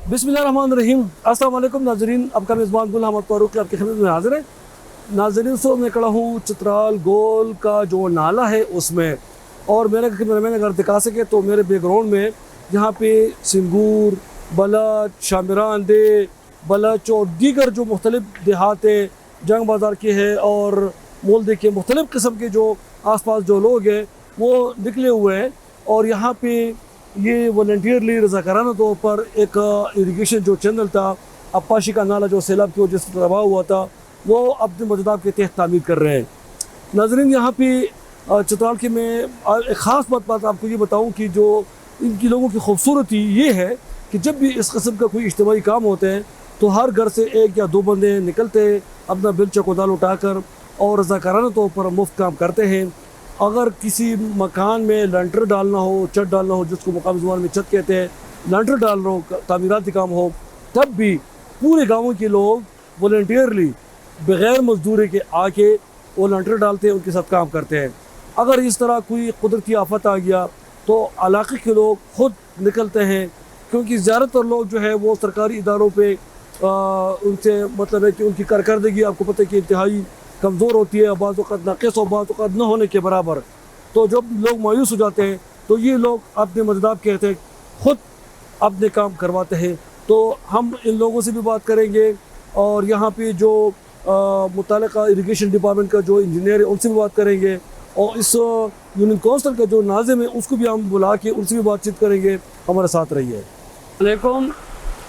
बिस्मिल्लाहिर्रहमानिर्रहीम। अस्सलाम वालेकुम नाजरीन, आपका मेज़बान गुल अहमद फारूक आपकी खिदमत में हाजिर है। नाजरीन सो मैं खड़ा हूँ चित्राल गोल का जो नाला है उसमें, और मैंने अगर दिखा सके तो मेरे बैकग्राउंड में यहाँ पे सिंगूर, बलच, शामिरान दे, बलच और दीगर जो मुख्तलिफ देहात है, जंग बाज़ार के है और मोलदे के मुख्तलिफ किस्म के जो आसपास जो लोग हैं वो निकले हुए हैं। और यहाँ पे ये वॉलंटियरली रज़ाकाराना तौर पर एक इरिगेशन जो चैनल था, अप्पाशी का नाला जो सैलाब की वजह से तबाह हुआ था, वो अपने मददाब के तहत तामीर कर रहे हैं। नाज़रीन यहाँ पे चित्राल के मैं एक ख़ास बात आपको ये बताऊँ कि जो इनकी लोगों की खूबसूरती ये है कि जब भी इस किस्म का कोई इज्तिमाई काम होते हैं तो हर घर से एक या दो बंदे निकलते अपना बिल कोदाल उठाकर और रज़ाकाराना तौर पर मुफ्त काम करते हैं। अगर किसी मकान में लंटर डालना हो, छत डालना हो, जिसको मुकामी ज़ुबान में छत कहते हैं, लंटर डालना हो, तामीराती काम हो, तब भी पूरे गाँव के लोग वॉलंटियरली बग़ैर मजदूरी के आके वो लंटर डालते हैं, उनके साथ काम करते हैं। अगर इस तरह कोई कुदरती आफत आ गया तो इलाके के लोग खुद निकलते हैं, क्योंकि ज़्यादातर लोग जो है वो सरकारी इदारों पे उनसे मतलब है कि उनकी कारकर्दगी आपको पता है कि इंतहाई कमज़ोर होती है, बाज़ वक़्त नाक़िस और बाज़ वक़्त न होने के बराबर। तो जब लोग मायूस हो जाते हैं तो ये लोग अपने मददाब कहते हैं, ख़ुद अपने काम करवाते हैं। तो हम इन लोगों से भी बात करेंगे और यहाँ पे जो मुताल्लिक़ा इरिगेशन डिपार्टमेंट का जो इंजीनियर है उनसे भी बात करेंगे, और इस यूनियन काउंसिल का जो नाज़िम है उसको भी हम बुला के उनसे भी बातचीत करेंगे। हमारे साथ रहिए। वालेकुम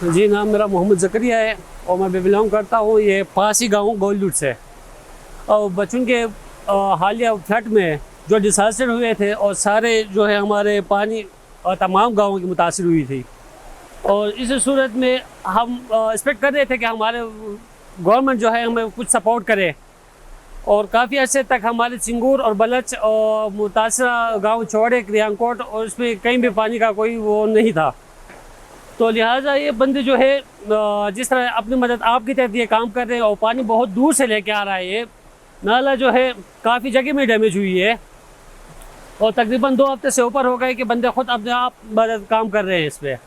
जी, नाम मेरा मोहम्मद ज़करिया है और मैं बिलोंग करता हूँ ये पासी गाँव गोलूट से। और बच्चों के हालिया फ्लड में जो डिसास्टर हुए थे और सारे जो है हमारे पानी और तमाम गाँवों की मुतासिर हुई थी, और इस सूरत में हम एक्सपेक्ट कर रहे थे कि हमारे गवर्नमेंट जो है हमें कुछ सपोर्ट करे, और काफ़ी अर्से तक हमारे सिंगूर और बलच और मुतासरा गाँव चौड़े रियांकोट और उसमें कहीं भी पानी का कोई वो नहीं था। तो लिहाजा ये बंदे जो है जिस तरह अपनी मदद आपकी तहत ये काम कर रहे हैं, और पानी बहुत दूर से लेके आ रहा है। ये नाला जो है काफ़ी जगह में डैमेज हुई है और तकरीबन 2 हफ्ते से ऊपर हो गए कि बंदे खुद अपने आप मदद काम कर रहे हैं इस पर।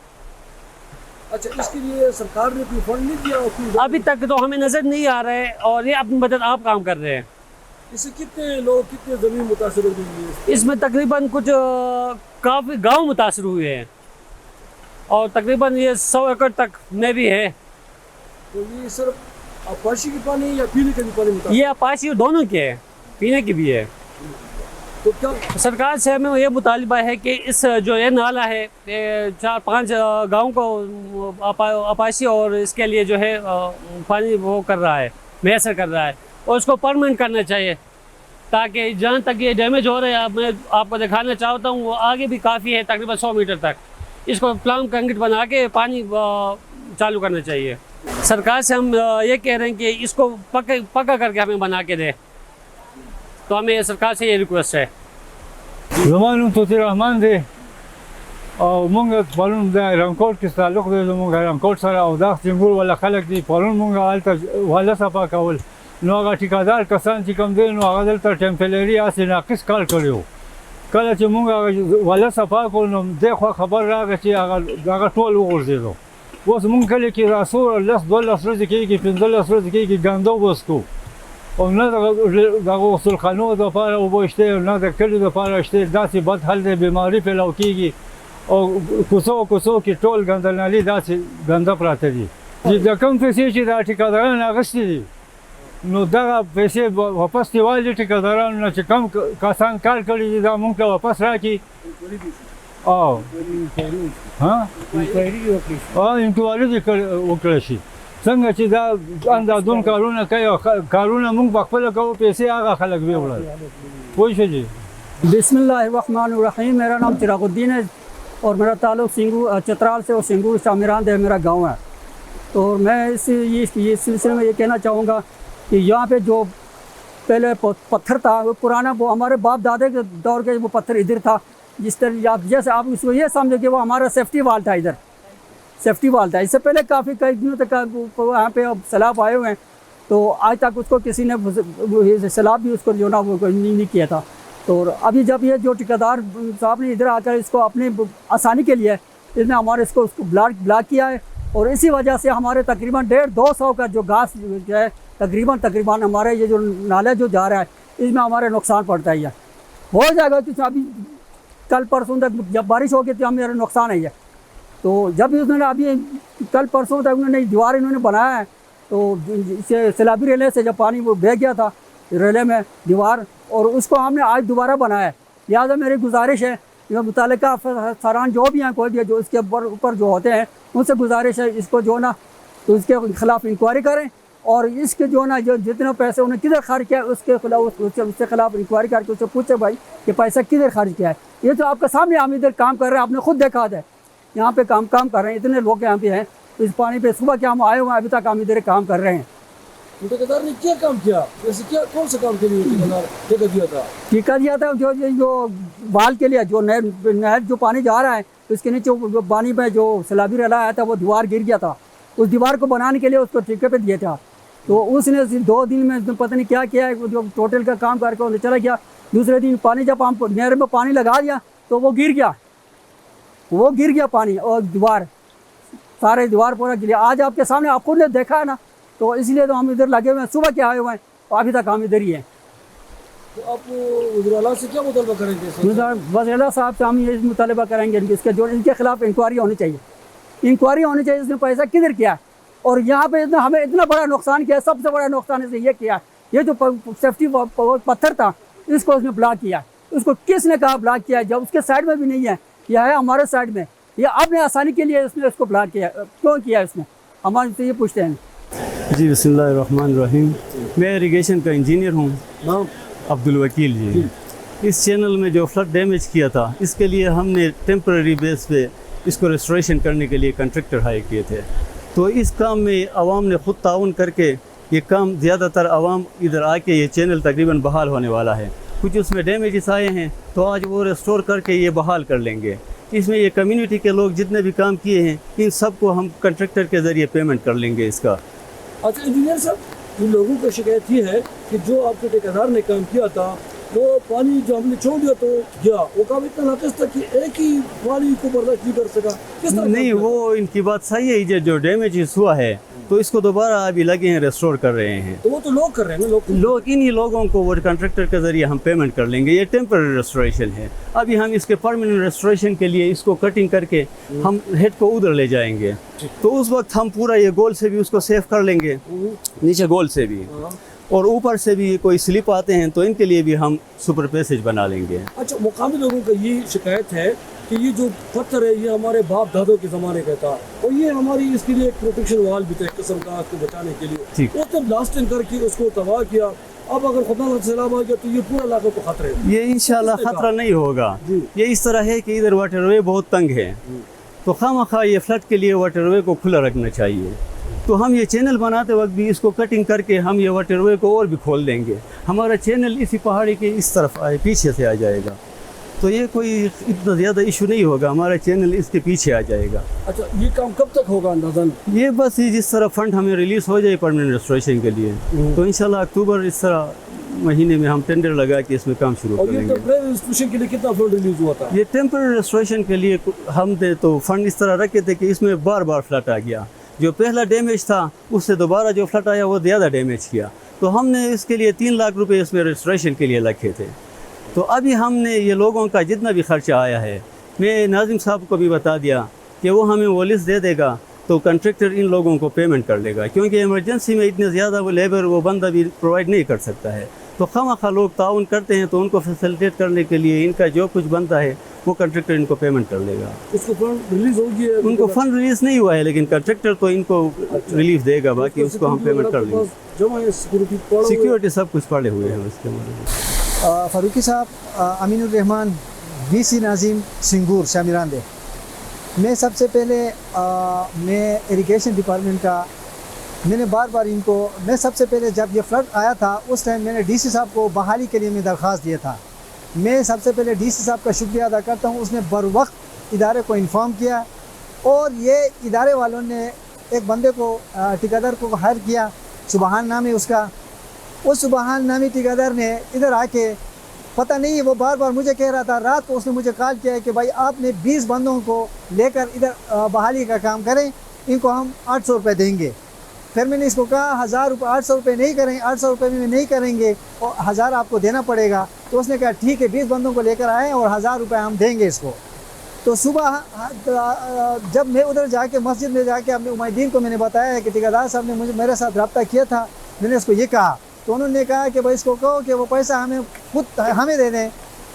अच्छा, इसके लिए सरकार ने कोई फंड नहीं दिया? अभी तक तो हमें नज़र नहीं आ रहा है, और ये अपनी मदद आप काम कर रहे हैं। इससे कितने लोग, कितने ज़मीन मुतासर हुई है? इसमें तकरीबन कुछ काफ़ी गांव मुतासर हुए हैं, और तकरीबन ये 100 एकड़ तक में भी है। तो ये सिर्फ अपाशी की पानी या पीने के भी पानी? ये अपाशी दोनों के है, पीने की भी है। तो क्या सरकार से हमें ये मुतालबा है कि इस जो ये नाला है 4-5 गाँव को अपाशी और इसके लिए जो है पानी वो कर रहा है, मैसर कर रहा है, और उसको परमानेंट करना चाहिए, ताकि जहाँ तक ये डैमेज हो रहा है मैं आपको दिखाना चाहता हूँ, वो आगे भी काफ़ी है, तकरीबन 100 मीटर तक। इसको प्लान कंक्रीट बना के पानी चालू करना चाहिए। सरकार से हम ये कह रहे हैं कि इसको पक्का करके हमें बना के दे, तो हमें सरकार से ये रिक्वेस्ट है। زمان توتی رحمان دی او مونږ پرون د رنګکوټ کې تعلق دی، زموږ رنګکوټ سره او دا څنګه ولا خلک دی پرون مونږ حالت والا صفا کول، نو هغه ټیکادار کسان چې کوم دی نو هغه دلته ټمپلری اسې ناقص کار کړو. کله چې مونږ والا صفا کول نو دغه خبر راغی چې هغه ټول وغورځېدو. اوس مونږ کله کې راسو 10-12 ورځې کېږي 15 ورځې کېږي ګاندو وسکو، او نه دغه غسلخانو دپاره اوبه شته، نه د کلیو دپاره شته. داسې بد حال دی، بیماري پیدا کېږي، او کوڅو کې ټول ګندنالي داسې ګنده پراته دي. د کوم پیسې چې دا ټیکاداران اخیستې دي نو دغه پیسې واپس دې والي ټیکادارانو نه، چې کم کسان کار کړي دي دا مونږ ته واپس راکړي. انکوایري دې وکړی شي. څنګه چې دا اندازون کارونه کوي، کارونه مونږ په خپله کوو، پیسې هغه خلک ویوړل. پوه شو جی؟ بسم اللہ الرحمن الرحیم۔ میرا نام چراغ الدین ہے اور میرا تعلق چترال سے اور سنگور شامیران دے میرا گاؤں ہے۔ تو میں اس سلسلے میں یہ کہنا چاہوں گا کہ یہاں پہ جو پہلے پتھر تھا وہ پرانا، وہ ہمارے باپ دادے کے دور کے وہ پتھر ادھر تھا، جس طرح جیسے آپ اس کو یہ سمجھو کہ وہ ہمارا سیفٹی وال تھا، ادھر سیفٹی وال تھا۔ اس سے پہلے کافی کئی دنوں تک یہاں پہ سیلاب آئے ہوئے ہیں، تو آج تک اس کو کسی نے سیلاب بھی اس کو جو نا وہ نہیں کیا تھا۔ تو ابھی جب یہ جو ٹھیکیدار صاحب نے ادھر آ کر اس کو اپنی آسانی کے لیے اس نے ہمارے اس کو بلاک کیا ہے، और इसी वजह से हमारे तकरीबन 150-200 का जो घास जो है तकरीबन हमारे ये जो नाला जो जा रहा है इसमें हमारे नुकसान पड़ता ही है। हो जाएगा कि अभी कल परसों तक जब बारिश होगी तो मेरा नुकसान है। तो जब उन्होंने अभी कल परसों तक उन्होंने दीवार इन्होंने बनाया है तो इससे सैलाबी रेले से जब पानी वो बह गया था रेले में दीवार, और उसको हमने आज दोबारा बनाया है। लिहाजा मेरी गुजारिश है कि मुतल्लिका अफसरान जो भी हैं कोई भी जो इसके ऊपर जो होते हैं उनसे गुजारिश है इसको जो ना तो इसके खिलाफ इंक्वायरी करें और इसके जो ना जो जितने पैसे उन्हें किधर खर्च किया उसके खिलाफ उसके खिलाफ इंक्वायरी करके उससे पूछे भाई कि पैसा किधर खर्च किया है। ये तो आपके सामने हम इधर काम कर रहे हैं, आपने खुद देखा है यहाँ पे काम कर रहे हैं, इतने लोग यहाँ पे हैं इस पानी पे सुबह के हम आए हुए हैं, अभी तक हम इधर काम कर रहे हैं। ठेकेदार ने क्या काम किया, जैसे क्या कौन सा काम के लिए ठेकेदार ठेका दिया था? जो बाल के लिए जो नहर जो पानी जा रहा है उसके नीचे पानी में जो सैलाबी रेला आया था वो दीवार गिर गया था, उस दीवार को बनाने के लिए उसको ठेके पे दिया था। तो उसने 2 दिन में पता नहीं क्या किया है, जो टोटल का काम करके उन्हें चला गया। दूसरे दिन पानी जब हम नहर में पानी लगा दिया तो वो गिर गया पानी और दीवार सारे दीवार पूरा गिर गया। आज आपके सामने आपको ने देखा है ना, तो इसलिए तो हम इधर लगे हुए हैं, सुबह के आए हुए हैं और अभी तक हम इधर ही हैं। तो आप वज़ीर-ए-आला से क्या मुतालबा करेंगे? वज़ीर-ए-आला साहब से हम ये मुतालबा करेंगे इसके जो इनके खिलाफ इंक्वायरी होनी चाहिए, इसने पैसा किधर किया और यहाँ पे हमें इतना बड़ा नुकसान किया। सबसे बड़ा नुकसान इसने ये किया, ये जो सेफ्टी पत्थर था इसको उसने ब्लॉक किया। उसको किसने कहा ब्लॉक किया? जब उसके साइड में भी नहीं है, यह है हमारे साइड में, ये अपने आसानी के लिए उसने इसको ब्लॉक किया। क्यों किया इसने? हमारे से ये पूछते हैं। जी बिस्मिल्लाहिर्रहमानिर्रहीम। मैं इरिगेशन का इंजीनियर हूँ, नाम अब्दुल वकील जी। इस चैनल में जो फ्लड डैमेज किया था इसके लिए हमने टेम्पररी बेस पे इसको रेस्टोरेशन करने के लिए कंट्रैक्टर हायर किए थे। तो इस काम में आवाम ने ख़ुद ताउन करके ये काम ज़्यादातर आवाम इधर आके ये चैनल तकरीबन बहाल होने वाला है। कुछ उसमें डैमेजेस आए हैं तो आज वो रेस्टोर करके ये बहाल कर लेंगे। इसमें ये कम्युनिटी के लोग जितने भी काम किए हैं इन सब को हम कंट्रैक्टर के ज़रिए पेमेंट कर लेंगे इसका। अच्छा इंजीनियर साहब, इन लोगों की शिकायत ये है कि जो आपके ठेकेदार ने काम किया था वो पानी जो हमने छोड़ दिया तो गया, वो काम इतना नाकिस था कि एक ही पानी को बर्दाश्त नहीं कर सका। किस तरह? नहीं, वो इनकी बात सही है। जो डैमेज हुआ है तो इसको दोबारा अभी लगे हैं रेस्टोर कर रहे हैं। तो वो तो लोग कर रहे हैं ना, लोग इन्हीं लोगों को वो कंट्रैक्टर के ज़रिए हम पेमेंट कर लेंगे। ये टेम्पररी रेस्टोरेशन है। अभी हम इसके परमानेंट रेस्टोरेशन के लिए इसको कटिंग करके हम हेड को उधर ले जाएंगे। तो उस वक्त हम पूरा ये गोल से भी उसको सेव कर लेंगे, नीचे गोल से भी, और ऊपर से भी कोई स्लिप आते हैं तो इनके लिए भी हम सुपर पैसेज बना लेंगे। अच्छा, मुकामी लोगों का ये शिकायत है कि ये जो पत्थर है ये हमारे बाप दादों के ज़माने का था और ये हमारी इसके लिए एक प्रोटेक्शन वाल भी था एक किस्म का उसको बचाने के लिए। वो तो ब्लास्टिंग करके उसको तबाह किया। अब अगर खुदा न सैलाब आ गया तो ये पूरा इलाका को खतरे है। ये इंशाल्लाह खतरा नहीं होगा। ये इस तरह है कि इधर वाटरवे बहुत तंग है, तो खामखा ये फ्लड के लिए वाटरवे को खुला रखना चाहिए। तो हम ये चैनल बनाते वक्त भी इसको कटिंग करके हम ये वाटरवे को और भी खोल देंगे। हमारा चैनल इसी पहाड़ी के इस तरफ आए, पीछे से आ जाएगा, तो ये कोई इतना ज़्यादा इशू नहीं होगा। हमारा चैनल इसके पीछे आ जाएगा। अच्छा, ये काम कब तक होगा अंदाज़न? ये बस ये जिस तरह फंड हमें रिलीज़ हो जाए परमानेंट रेस्टोरेशन के लिए तो इंशाल्लाह अक्टूबर इस तरह महीने में हम टेंडर लगा के इसमें काम शुरू और करेंगे। ये टेम्परेरी रेस्टोरेशन के लिए कितना फंड रिलीज हुआ था? ये टेम्पररी रेस्टोरेशन के लिए हम थे तो फंड इस तरह रखे थे कि इसमें बार बार फ्लड आ गया। जो पहला डैमेज था उससे दोबारा जो फ्लड आया वो ज़्यादा डैमेज किया, तो हमने इसके लिए 3 लाख रुपए इसमें रेस्टोरेशन के लिए रखे थे। तो अभी हमने ये लोगों का जितना भी खर्चा आया है, मैं नाजिम साहब को भी बता दिया कि वो हमें वो लिस्ट दे देगा तो कंट्रैक्टर इन लोगों को पेमेंट कर लेगा, क्योंकि इमरजेंसी में इतने ज़्यादा वो लेबर वो बंदा भी प्रोवाइड नहीं कर सकता है। तो खामखा लोग ताउन करते हैं तो उनको फैसिलिटेट करने के लिए इनका जो कुछ बनता है वो कंट्रैक्टर इनको पेमेंट कर लेगा। उसको फंड रिलीज हो गया? उनको फंड रिलीज नहीं हुआ है लेकिन कंट्रैक्टर तो इनको रिलीफ देगा, बाकी उसको हम पेमेंट कर लेंगे। सिक्योरिटी सब कुछ पड़े हुए हैं उसके बारे। फारूकी साहब, अमीनुर रहमान, VC नाजिम, सिंगूर, शामिरानदे। मैं सबसे पहले मैं इरिगेशन डिपार्टमेंट का मैंने बार बार इनको, मैं सबसे पहले जब ये फ्लड आया था उस टाइम मैंने DC साहब को बहाली के लिए मैं दरख्वास्त दिया था। मैं सबसे पहले DC साहब का शुक्रिया अदा करता हूँ, उसने बर वक्त इदारे को इन्फॉर्म किया और ये इदारे वालों ने एक बंदे को ठेकेदार को हायर किया, सुबहान नाम है उसका। उस सुबहान नामी ठेकेदार ने इधर आके पता नहीं वो बार बार मुझे कह रहा था, रात को उसने मुझे कॉल किया है कि भाई आपने 20 बंदों को लेकर इधर बहाली का काम करें इनको हम 800 रुपये देंगे। फिर मैंने इसको कहा 1000 रुपये 800 रुपये नहीं करेंगे, 800 रुपये में नहीं करेंगे और 1000 आपको देना पड़ेगा। तो उसने कहा ठीक है, 20 बंदों को लेकर आए और 1000 रुपये हम देंगे इसको। तो सुबह जब मैं उधर जाके मस्जिद में जाके अपने उमैदीन को मैंने बताया कि ठेकेदार साहब ने मेरे साथ रब्ता किया था, मैंने इसको ये कहा, तो उन्होंने कहा कि भाई इसको कहो कि वो पैसा हमें खुद हमें दे दें,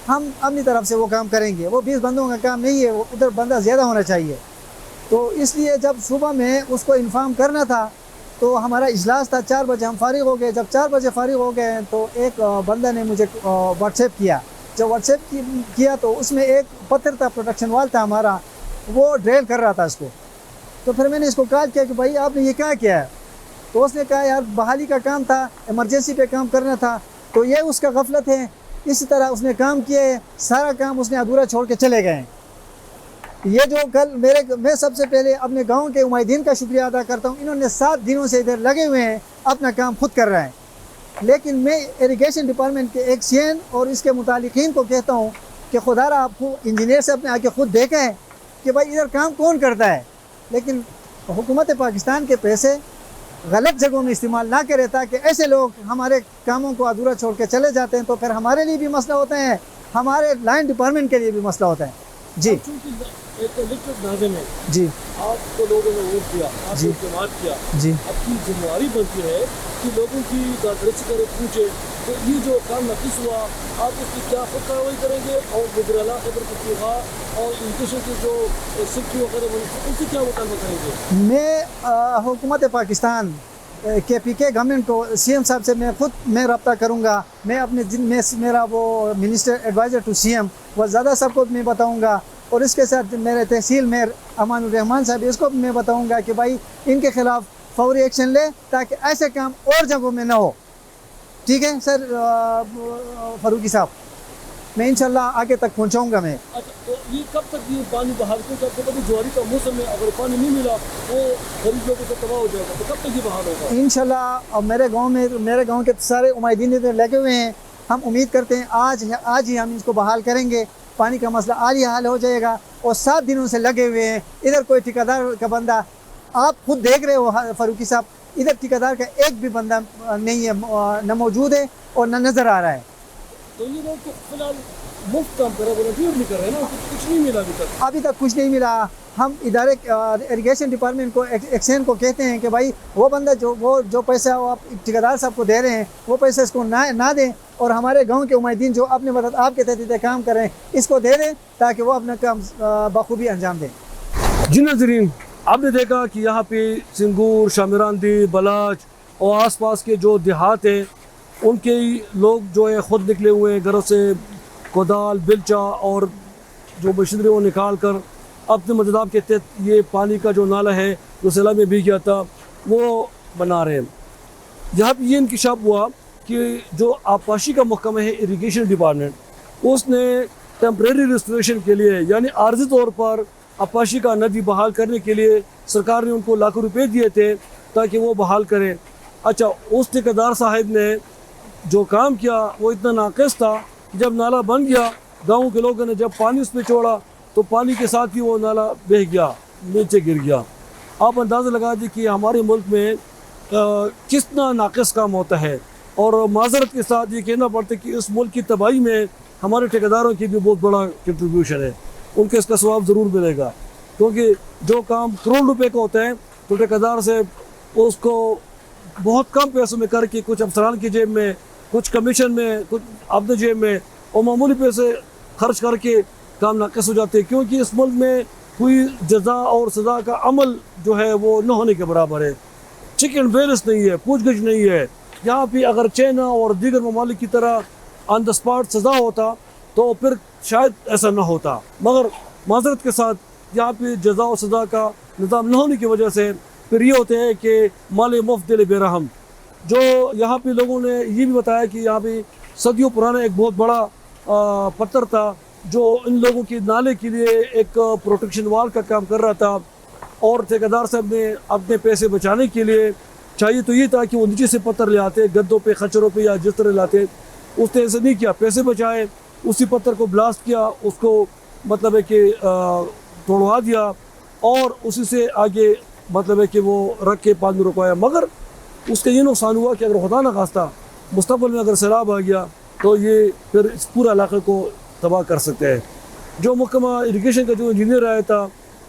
हम अपनी तरफ से वो काम करेंगे। वो 20 बंदों का काम नहीं है, वो उधर बंदा ज़्यादा होना चाहिए। तो इसलिए जब सुबह में उसको इन्फॉर्म करना था तो हमारा इजलास था, 4 बजे हम फारिग हो गए। जब 4 बजे फारिग हो गए तो एक बंदा ने मुझे व्हाट्सएप किया। जब व्हाट्सएप किया तो उसमें एक पत्थर था, प्रोटेक्शन वाल था हमारा, वो ड्रिल कर रहा था इसको। तो फिर मैंने इसको कहा किया कि भाई आपने ये क्या किया है? तो उसने कहा यार बहाली का काम था, इमरजेंसी पे काम करना था, तो ये उसका गफलत है। इसी तरह उसने काम किए, सारा काम उसने अधूरा छोड़ के चले गए। ये जो कल मैं सबसे पहले अपने गांव के उमैदीन का शुक्रिया अदा करता हूँ। इन्होंने 7 दिनों से इधर लगे हुए हैं, अपना काम खुद कर रहे हैं। लेकिन मैं इरिगेशन डिपार्टमेंट के एक सीएन और इसके मुतालिकीन को कहता हूँ कि खुदारा आपको इंजीनियर से अपने आके खुद देखें कि भाई इधर काम कौन करता है। लेकिन हुकूमत पाकिस्तान के पैसे गलत जगहों में इस्तेमाल ना करे ताकि ऐसे लोग हमारे कामों को अधूरा छोड़ के चले जाते हैं, तो फिर हमारे लिए भी मसला होता है, हमारे लाइन डिपार्टमेंट के लिए भी मसला होता है। जी एक लिखित नाज़िम है, जी आपको लोगों ने वोट किया, जी। आपको इस्तेमाल किया, जी आपकी जिम्मेदारी बनती है कि लोगों की दादरसी करे, पूछे तो ये जो काम नाकिस हुआ आप उसकी क्या खुद कार्रवाई करेंगे, और गुजराला खबर पत्रिका और इरिगेशन के जो सेक्रेटरी वगैरह उनसे क्या मुतालबा करेंगे? मैं हुकूमत पाकिस्तान KPK गवर्नमेंट को, CM साहब से मैं रब्ता करूँगा। मैं अपने मेरा वो मिनिस्टर एडवाइज़र टू CM वो ज़्यादा सबको मैं बताऊँगा, और इसके साथ मेरे तहसील मेयर अमानुर रहमान साहब, इसको भी मैं बताऊँगा कि भाई इनके ख़िलाफ़ फौरी एक्शन ले ताकि ऐसे काम और जगहों में ना हो। ठीक है सर फारूकी साहब, मैं इंशाल्लाह आगे तक पहुँचाऊँगा मैं। अच्छा, तो ये कब तक ये पानी बहाल को, जब कभी ज्वारी का मौसम में अगर पानी नहीं मिला वो गरीब लोगों को तबाह हो जाएगा, तो कब तक ये बहाल होगा? इंशाल्लाह मेरे गांव के सारे उमैदीन इधर लगे हुए हैं। हम उम्मीद करते हैं आज ही हम इसको बहाल करेंगे, पानी का मसला आज ही हल हो जाएगा। और 7 दिनों से लगे हुए हैं, इधर कोई ठेकेदार का बंदा, आप खुद देख रहे हो फारूकी साहब, इधर ठेकेदार का एक भी बंदा नहीं है, न मौजूद है और न नज़र आ रहा है। तो ये लोग तो फिलहाल मुफ्त काम कर रहे हैं, वॉलंटियर नहीं कर रहे हैं ना, कुछ नहीं मिला अभी तक कुछ नहीं मिला। हम इदारे इरिगेशन डिपार्टमेंट को एक्शन को कहते हैं कि भाई वो बंदा जो पैसा वो आप ठेकेदार साहब को दे रहे हैं वो पैसा इसको ना दें, और हमारे गांव के उमैदीन जो अपने मदद आपके तहत काम कर रहे हैं इसको दे दें ताकि वो अपना काम बखूबी अंजाम दें। जी नाज़रीन, आपने देखा कि यहाँ पे सिंगूर, शामिरांदी, बलाच और आसपास के जो देहात हैं उनके लोग जो है ख़ुद निकले हुए हैं घरों से, कोदाल, बिलचा और जो मशीनरी वो निकाल कर अपने मददाब के तहत ये पानी का जो नाला है जो सैलाब में भी गया था वो बना रहे हैं। यहाँ पर ये इंकशाफ हुआ कि जो आबपाशी का महकमा है इरिगेशन डिपार्टमेंट, उसने टेम्परेरी रेस्टोरेशन के लिए यानी आर्जी तौर पर आबपाशी का नदी बहाल करने के लिए सरकार ने उनको लाखों रुपए दिए थे ताकि वो बहाल करें। अच्छा, उस ठेकेदार साहब ने जो काम किया वो इतना नाक़िस था, जब नाला बन गया गाँव के लोगों ने जब पानी उस पर छोड़ा तो पानी के साथ ही वो नाला बह गया, नीचे गिर गया। आप अंदाज़ा लगा दी कि हमारे मुल्क में कितना नाक़िस काम होता है, और माजरत के साथ ये कहना पड़ता है कि इस मुल्क की तबाही में हमारे ठेकेदारों की भी बहुत बड़ा कंट्रीब्यूशन है। उनको इसका सवाब ज़रूर मिलेगा, क्योंकि जो काम करोड़ रुपए का होता है तो ठेकेदार से उसको बहुत कम पैसों में करके कुछ अफसरान की जेब में, कुछ कमीशन में, कुछ अपने जेब में और मामूली पैसे खर्च करके काम नाक़िस हो जाते हैं। क्योंकि इस मुल्क में कोई जज़ा और सज़ा का अमल जो है वो न होने के बराबर है। चेक एंड बैलेंस नहीं है, पूछगछ नहीं है। यहाँ पे अगर चाइना और दीगर ममालिक की तरह ऑन द स्पॉट सज़ा होता तो फिर शायद ऐसा न होता, मगर माजरत के साथ यहाँ पे जज़ा और सज़ा का निज़ाम न होने की वजह से फिर ये होते हैं कि माल मुफ्त दिल बेरहम। जो यहाँ पे लोगों ने ये भी बताया कि यहाँ पे सदियों पुराना एक बहुत बड़ा पत्थर था जो इन लोगों के नाले के लिए एक प्रोटेक्शन वाल का काम कर रहा था, और ठेकेदार साहब ने अपने पैसे बचाने के लिए चाहिए तो ये था कि वो नीचे से पत्थर ले आते, गद्दों पे, खच्चरों पे या जिस तरह लाते, उसने ऐसे नहीं किया, पैसे बचाए, उसी पत्थर को ब्लास्ट किया, उसको मतलब है कि तोड़वा दिया और उसी से आगे मतलब है कि वो रख के पानी रुकवाया, मगर उसका ये नुकसान हुआ कि अगर खुदा न खास्ता मुस्तक़बिल में अगर सैलाब आ गया तो ये फिर इस पूरे इलाके को तबाह कर सकते हैं। जो महकमा इरिगेशन का जो इंजीनियर आया था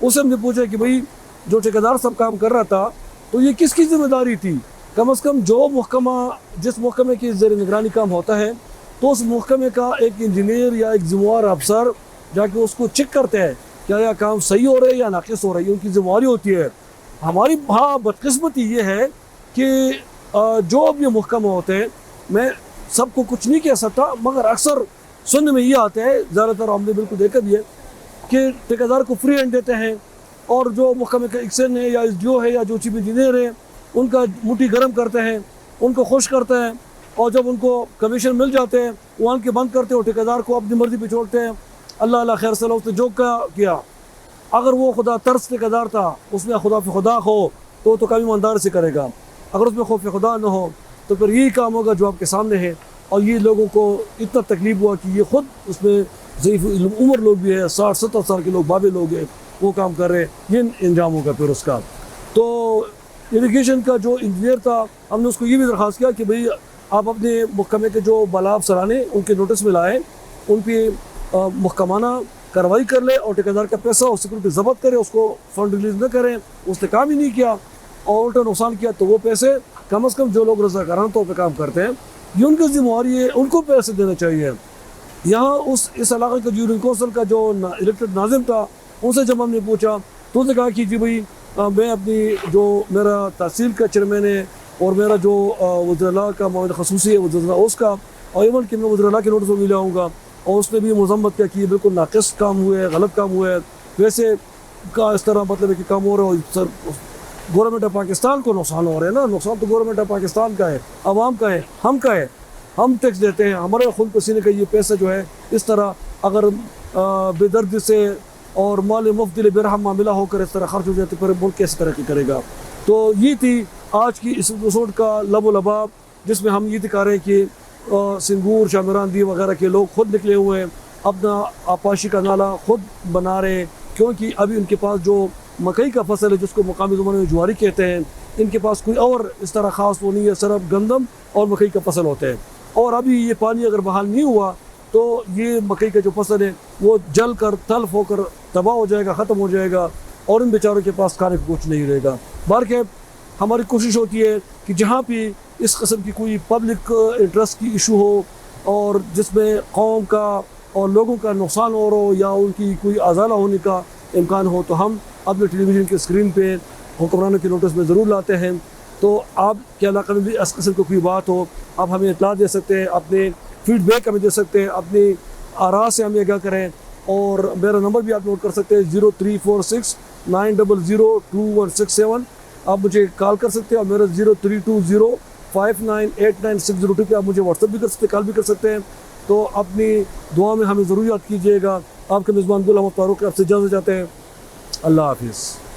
उससे हमने पूछा कि भाई जो ठेकेदार सब काम कर रहा था तो ये किसकी जिम्मेदारी थी? कम से कम जो महकमा जिस महकमे की ज़ेर निगरानी काम होता है तो उस महकमे का एक इंजीनियर या एक ज़िम्मेदार अफसर जाके उसको चेक करते हैं क्या यह काम सही हो रहा है या नाक़िस हो रहा है, उनकी जिम्मेदारी होती है। हमारी बदकिस्मती ये है कि जो अब ये महकमा होते हैं, मैं सबको कुछ नहीं कह सकता मगर अक्सर सुनने में ये आता है, ज़्यादातर हमने बिल्कुल देखा भी है कि ठेकेदार को फ्री हैंड देते हैं और जो महकमे का एक्शन है या जो है या जो चीफ इंजीनियर है उनका मुट्ठी गर्म करते हैं, उनको खुश करते हैं और जब उनको कमीशन मिल जाते हैं वो आन के बंद करते हैं और ठेकेदार को अपनी मर्ज़ी पे छोड़ते हैं। अल्लाह अल्लाह खैर सलाह उसने जो किया, अगर वो खुदा तरस ठेकेदार था, उसमें खुदा पे खुदा हो तो काम ईमानदार से करेगा, अगर उसमें खौफ खुदा न हो तो फिर यही काम होगा जो आपके सामने है। और ये लोगों को इतना तकलीफ हुआ कि ये ख़ुद उसमें ज़ईफ़ उम्र लोग भी है, 60-70 साल के लोग बाबे लोग हैं, वो काम कर रहे हैं, ये इंजाम होगा फिर उसका। तो इरिगेशन का जो इंजीनियर था हमने उसको ये भी दरख्वास्त किया कि भाई आप अपने महकमे के जो बाला अफसराने उनके नोटिस में लाएँ, उन पर महकमाना कार्रवाई कर ले और ठेकेदार का पैसा और सिक्योरिटी ज़ब्त करे, उसको फ़ंड रिलीज़ न करें, उसने काम ही नहीं किया और उल्टा नुकसान किया तो वो पैसे कम से कम जो लोग रज़ाकाराना तौर पर काम करते हैं ये उनकी जिम्मेदारी है, उनको पैसे देने चाहिए। यहाँ इस इलाके का यूनियन कौंसिल का जो इलेक्टेड नाजिम था उनसे जब हमने पूछा तो उसने कहा कि जी भाई मैं अपनी जो मेरा तहसील का चेयरमैन है और मेरा जो वज़ीर-ए-आला का मामला ख़ुसूसी है वज़ीर उसका, और इवन कि मैं वज़ीर-ए-आला के नोटिस में भी लाऊँगा और उसने भी मज़म्मत किया कि ये बिल्कुल नाक़िस काम हुए, गलत काम हुए, वैसे का इस तरह मतलब है कि काम हो रहा है। सर गवर्नमेंट ऑफ पाकिस्तान को नुकसान हो रहा है ना, नुकसान तो गवर्नमेंट ऑफ पाकिस्तान का है, आवाम का है, हम का है, हम टैक्स देते हैं, हमारे खून पसीने का ये पैसा जो है इस तरह अगर बेदर्दी से और माल मुफ्त बेरहम मामला होकर इस तरह खर्च हो जाए तो फिर मुल्क कैसे तरक्की करेगा। तो ये थी आज की इस एपिसोड का लबो लबाब, जिसमें हम ये दिखा रहे हैं कि सिंगूर, शामिरान दी वगैरह के लोग खुद निकले हुए हैं, अपना आपाशी का नाला खुद बना रहे हैं, क्योंकि अभी उनके पास जो मकई का फसल है जिसको मकामी ज़माने में ज्वारी कहते हैं, इनके पास कोई और इस तरह ख़ास वो नहीं है, सिर्फ गंदम और मकई का फसल होते हैं। और अभी ये पानी अगर बहाल नहीं हुआ तो ये मकई का जो फसल है वो जल कर तल्फ होकर तबाह हो जाएगा, ख़त्म हो जाएगा और इन बेचारों के पास खाने को कुछ नहीं रहेगा। बहरकैफ हमारी कोशिश होती है कि जहाँ भी इस किस्म की कोई पब्लिक इंटरेस्ट की इशू हो और जिसमें कौम का और लोगों का नुकसान हो रहा हो या उनकी कोई अजाला होने का इम्कान हो तो हम अपने टेलीविज़न के स्क्रीन पे हुक्मरानों के नोटिस में ज़रूर लाते हैं। तो आपके इलाके में भी इस किस्म की कोई बात हो आप हमें इत्तला दे सकते हैं, अपने फीडबैक हमें दे सकते हैं, अपनी आरा से हमें आगाह करें। और मेरा नंबर भी आप नोट कर सकते हैं 0346 9002167। आप मुझे कॉल कर सकते हैं और मेरा 0320 5989 पे आप मुझे व्हाट्सअप भी कर सकते हैं, कॉल भी कर सकते हैं। तो अपनी दुआ में हमें ज़रूर याद कीजिएगा। आपके मेज़बान गुल अहमद फारूक आपसे इजाज़त चाहते हैं। अल्लाह हाफिज़।